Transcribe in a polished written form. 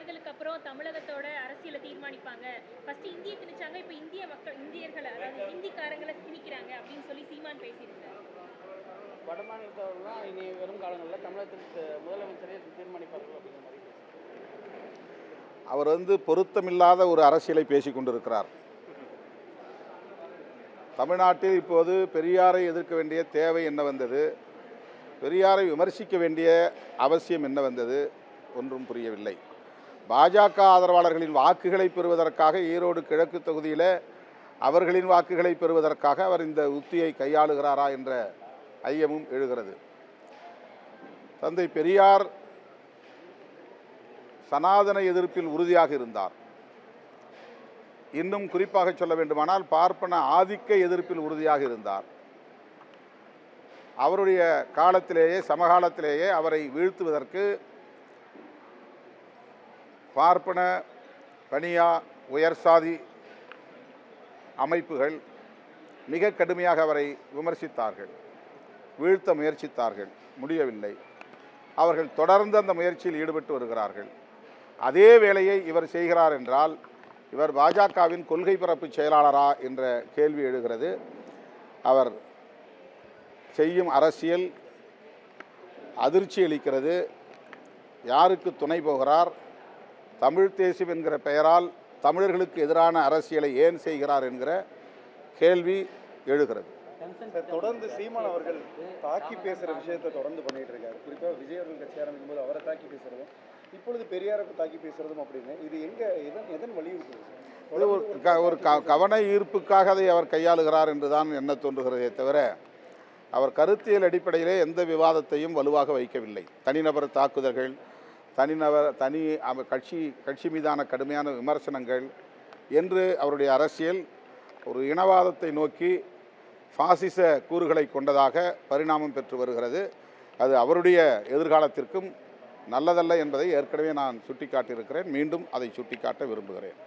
தேர்தலுக்கு அப்புறம் தமிழகத்தோட அரசியலை தீர்மானிப்பாங்க. ஃபர்ஸ்ட் இந்திய திணிச்சாங்க, இப்ப இந்திய மக்கள் இந்தியர்கள அதாவது ஹிந்திக்காரங்கள திணிக்கிறாங்க அப்படின்னு சொல்லி சீமான் பேசியிருக்காரு. வடமாநிலத்தவர்கள்லாம் இனி வரும் காலங்களில் தமிழகத்துக்கு முதலமைச்சரே தீர்மானிப்பார்கள் அப்படிங்கிற மாதிரி அவர் பொருத்தமில்லாத ஒரு அரசியலை பேசிக் கொண்டிருக்கிறார். தமிழ்நாட்டில் இப்போது பெரியாரை எதிர்க்க வேண்டிய தேவை என்ன வந்தது, பெரியாரை விமர்சிக்க வேண்டிய அவசியம் என்ன வந்தது, ஒன்றும் புரியவில்லை. பாஜக ஆதரவாளர்களின் வாக்குகளை பெறுவதற்காக ஈரோடு கிழக்கு தொகுதியில் அவர்களின் வாக்குகளை பெறுவதற்காக அவர் இந்த உத்தியை கையாளுகிறாரா என்ற ஐயமும் எழுகிறது. தந்தை பெரியார் சனாதன எதிர்ப்பில் உறுதியாக இருந்தார். இன்னும் குறிப்பாக சொல்ல வேண்டுமானால் பார்ப்பன ஆதிக்க எதிர்ப்பில் உறுதியாக இருந்தார். அவருடைய காலத்திலேயே சமகாலத்திலேயே அவரை வீழ்த்துவதற்கு பார்ப்பன பனியா உயர் சாதி அமைப்புகள் மிக கடுமையாக அவரை விமர்சித்தார்கள், வீழ்த்த முயற்சித்தார்கள், முடியவில்லை. அவர்கள் தொடர்ந்து அந்த முயற்சியில் ஈடுபட்டு வருகிறார்கள். அதே வேளையை இவர் செய்கிறார் என்றால் இவர் பாஜகவின் கொள்கை பரப்பு செயலாளரா என்ற கேள்வி எழுகிறது. அவர் செய்யும் அரசியல் அதிர்ச்சி அளிக்கிறது. யாருக்கு துணை போகிறார், தமிழ் தேசியம் என்கிற பெயரால் தமிழர்களுக்கு எதிரான அரசியலை ஏன் செய்கிறார் என்கிற கேள்வி எழுகிறது. தொடர்ந்து சீமான் அவர்கள் தாக்கி பேசுகிற விஷயத்தை தொடர்ந்து பண்ணிட்டு இருக்காரு. குறிப்பாக விஜய் அவர்கள் கட்சி ஆரம்பிக்கும் போது அவரை தாக்கி பேசுறதும் இப்பொழுது பெரியாருக்கு தாக்கி பேசுறதும் அப்படின்னு இது எதன் வலியுறுத்துது? இது ஒரு கவன ஈர்ப்புக்காக அதை அவர் கையாளுகிறார் என்றுதான் எண்ண தோன்றுகிறதே தவிர அவர் கருத்தியல் அடிப்படையிலே எந்த விவாதத்தையும் வலுவாக வைக்கவில்லை. தனிநபர் தாக்குதல்கள், தனி கட்சி மீதான கடுமையான விமர்சனங்கள் என்று அவருடைய அரசியல் ஒரு இனவாதத்தை நோக்கி பாசிச கூறுகளை கொண்டதாக பரிணாமம் பெற்று வருகிறது. அது அவருடைய எதிர்காலத்திற்கும் நல்லதல்ல என்பதை ஏற்கனவே நான் சுட்டிக்காட்டியிருக்கிறேன். மீண்டும் அதை சுட்டிக்காட்ட விரும்புகிறேன்.